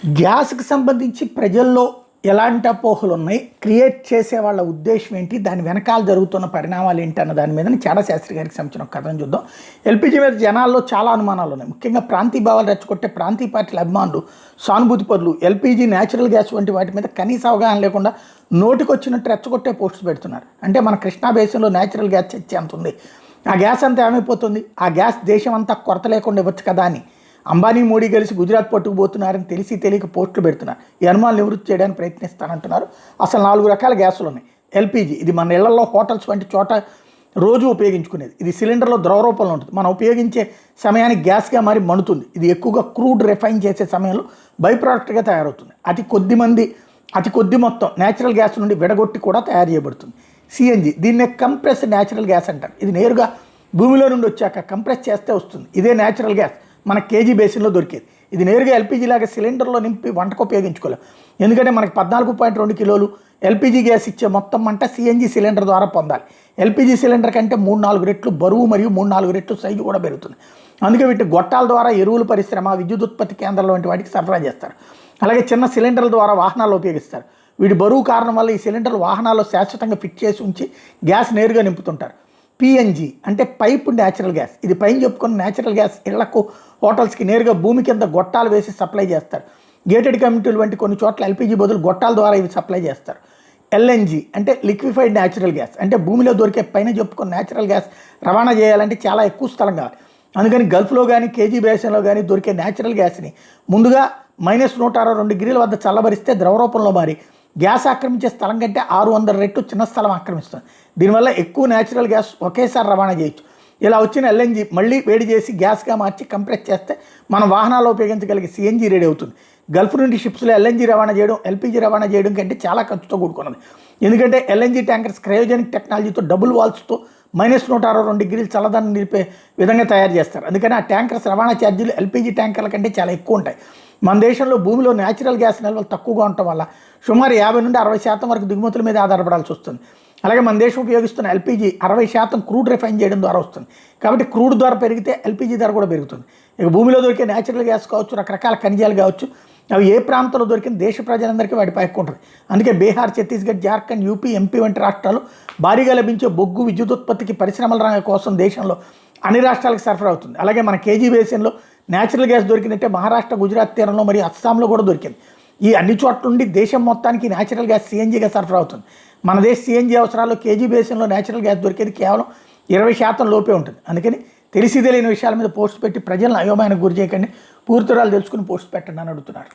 గ్యాస్‌కి సంబంధించి ప్రజల్లో ఎలాంటి అపోహలు ఉన్నాయి? క్రియేట్ చేసే వాళ్ళ ఉద్దేశ్యం ఏంటి? దాని వెనకాల జరుగుతున్న పరిణామాలు ఏంటి అన్న దాని మీదని చాడా శాస్త్రి గారికి సంబంధించిన ఒక కథను చూద్దాం. ఎల్‌పీజీ మీద జనాల్లో చాలా అనుమానాలు ఉన్నాయి. ముఖ్యంగా ప్రాంతీయ భావాలు రెచ్చగొట్టే ప్రాంతీయ పార్టీల అభిమానులు, సానుభూతి పరులు ఎల్‌పీజీ, న్యాచురల్ గ్యాస్ వంటి వాటి మీద కనీస అవగాహన లేకుండా నోటికొచ్చినట్టు రెచ్చగొట్టే పోస్టులు పెడుతున్నారు. అంటే మన కృష్ణా బేసిన్‌లో న్యాచురల్ గ్యాస్ చర్చ ఎంత ఉంది, ఆ గ్యాస్ అంతా ఏమైపోతుంది, ఆ గ్యాస్ దేశం అంతా కొరత లేకుండా ఇవ్వచ్చు కదా అని అంబానీ, మోడీ కలిసి గుజరాత్ పట్టుకుపోతున్నారని తెలిసి తెలియక పోస్టులు పెడుతున్నారు. ఈ అనుమానాలు నివృత్తి చేయడానికి ప్రయత్నిస్తానంటున్నారు. అసలు 4 రకాల గ్యాసులు ఉన్నాయి. ఎల్‌పీజీ ఇది మన ఇళ్లలో, హోటల్స్ వంటి చోట రోజు ఉపయోగించుకునేది. ఇది సిలిండర్లో ద్రవ రూపంలో ఉంటుంది. మనం ఉపయోగించే సమయానికి గ్యాస్గా మారి మండుతుంది. ఇది ఎక్కువగా క్రూడ్ రిఫైన్ చేసే సమయంలో బై ప్రోడక్ట్గా తయారవుతుంది. అతి కొద్ది మొత్తం న్యాచురల్ గ్యాస్ నుండి విడగొట్టి కూడా తయారు చేయబడుతుంది. సిఎన్జి దీన్నే కంప్రెస్ న్యాచురల్ గ్యాస్ అంటారు. ఇది నేరుగా భూమిలో నుండి వచ్చాక కంప్రెస్ చేస్తే వస్తుంది. ఇదే న్యాచురల్ గ్యాస్ మన కేజీ బేసిన్లో దొరికేది. ఇది నేరుగా ఎల్‌పీజీ లాగా సిలిండర్లో నింపి వంటకు ఉపయోగించుకోలేం. ఎందుకంటే మనకి 14.2 కిలోలు ఎల్‌పీజీ గ్యాస్ ఇచ్చే మొత్తం మంట సిఎన్జి సిలిండర్ ద్వారా పొందాలి. ఎల్‌పీజీ సిలిండర్ కంటే 3-4 రెట్లు బరువు మరియు 3-4 రెట్లు సైజు కూడా పెరుగుతుంది. అందుకే వీటి గొట్టాల ద్వారా ఎరువుల పరిశ్రమ, విద్యుత్ ఉత్పత్తి కేంద్రాలు వంటి వాటికి సరఫరా చేస్తారు. అలాగే చిన్న సిలిండర్ల ద్వారా వాహనాలు ఉపయోగిస్తారు. వీటి బరువు కారణం వల్ల ఈ సిలిండర్లు వాహనాల్లో శాశ్వతంగా ఫిట్ చేసి ఉంచి గ్యాస్ నేరుగా నింపుతుంటారు. పిఎన్జి అంటే పైప్ న్యాచురల్ గ్యాస్. ఇది పైన చెప్పుకున్న న్యాచురల్ గ్యాస్ ఇళ్లకు, హోటల్స్కి నేరుగా భూమి కింద గొట్టాలు వేసి సప్లై చేస్తారు. గేటెడ్ కమ్యూనిటీలు వంటి కొన్ని చోట్ల ఎల్‌పీజీ బదులు గొట్టాల ద్వారా ఇవి సప్లై చేస్తారు. ఎల్ఎన్జి అంటే లిక్విఫైడ్ న్యాచురల్ గ్యాస్. అంటే భూమిలో దొరికే పైన చెప్పుకున్న న్యాచురల్ గ్యాస్ రవాణా చేయాలంటే చాలా ఎక్కువ స్థలం కావాలి. అందుకని గల్ఫ్లో కానీ, కేజీ బేసిన్లో కానీ దొరికే న్యాచురల్ గ్యాస్ని ముందుగా -162 డిగ్రీల వద్ద చల్లబరిస్తే ద్రవ రూపంలో మారి గ్యాస్ ఆక్రమించే స్థలం కంటే 600 రెట్లు చిన్న స్థలం ఆక్రమిస్తుంది. దీనివల్ల ఎక్కువ న్యాచురల్ గ్యాస్ ఒకేసారి రవాణా చేయొచ్చు. ఇలా వచ్చిన ఎల్ఎన్జి మళ్ళీ వేడి చేసి గ్యాస్గా మార్చి కంప్రెస్ చేస్తే మనం వాహనాల్లో ఉపయోగించగలిగే సిఎన్జి రెడీ అవుతుంది. గల్ఫ్ నుండి షిప్స్లో ఎల్ఎన్జి రవాణా చేయడం ఎల్‌పీజీ రవాణా చేయడం కంటే చాలా ఖర్చుతో కూడుకున్నది. ఎందుకంటే ఎల్ఎన్జి ట్యాంకర్స్ క్రయోజెనిక్ టెక్నాలజీతో డబుల్ వాల్స్తో -162 డిగ్రీలు చల్లదనం నిలిపే విధంగా తయారు చేస్తారు. అందుకని ఆ ట్యాంకర్స్ రవాణా ఛార్జీలు ఎల్‌పీజీ ట్యాంకర్ల కంటే చాలా ఎక్కువ ఉంటాయి. మన దేశంలో భూమిలో న్యాచురల్ గ్యాస్ నిల్వలు తక్కువగా ఉండటం వల్ల సుమారు 50-60% వరకు దిగుమతుల మీద ఆధారపడాల్సి వస్తుంది. అలాగే మన దేశం ఉపయోగిస్తున్న ఎల్‌పీజీ 60% క్రూడ్ రిఫైన్ చేయడం ద్వారా వస్తుంది. కాబట్టి క్రూడ్ ధర పెరిగితే ఎల్‌పీజీ ధర కూడా పెరుగుతుంది. ఇక భూమిలో దొరికే న్యాచురల్ గ్యాస్ కావచ్చు, రకరకాల ఖనిజాలు కావచ్చు, అవి ఏ ప్రాంతంలో దొరికిన దేశ ప్రజలందరికీ వాటి పైకి ఉంటుంది. అందుకే బీహార్, ఛత్తీస్గఢ్, జార్ఖండ్, యూపీ, ఎంపీ వంటి రాష్ట్రాలు భారీగా లభించే బొగ్గు, విద్యుత్ ఉత్పత్తికి పరిశ్రమల రంగం కోసం దేశంలో అన్ని రాష్ట్రాలకు సరఫరా అవుతుంది. అలాగే మన కేజీ బేసిన్లో న్యాచురల్ గ్యాస్ దొరికినట్టే మహారాష్ట్ర, గుజరాత్ తీరంలో మరియు అస్సాంలో కూడా దొరికింది. ఈ అన్ని చోట్ల నుండి దేశం మొత్తానికి న్యాచురల్ గ్యాస్ సిఎన్జిగా సరఫరా అవుతుంది. మన దేశ సిఎన్జి అవసరాల్లో కేజీ బేసిన్లో న్యాచురల్ గ్యాస్ దొరికేది కేవలం 20% లోపే ఉంటుంది. అందుకని తెలిసి తెలియని విషయాల మీద పోస్ట్ పెట్టి ప్రజలను అయోమయానికి గురి చేయకండి. పూర్తిరాలు తెలుసుకుని పోస్ట్ పెట్టండి అని అడుగుతున్నారు.